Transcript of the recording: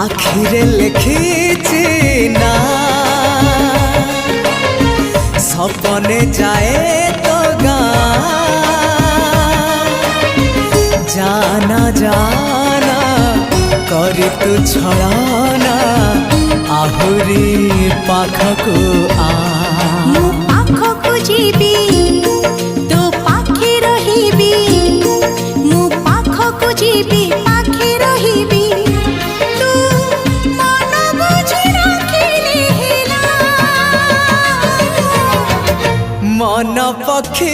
আখিরে লিখিছি না সপনে যায় তো গা জানা জানা করি তু ছলনা আহুরি পাখকু আ মু পাখকু ଯିବି তো পাখে রহিবি মু পাখকু ଯିବି পাখে রহিবি তু মন বুঝি রাখিলে হেলা मन पक्षी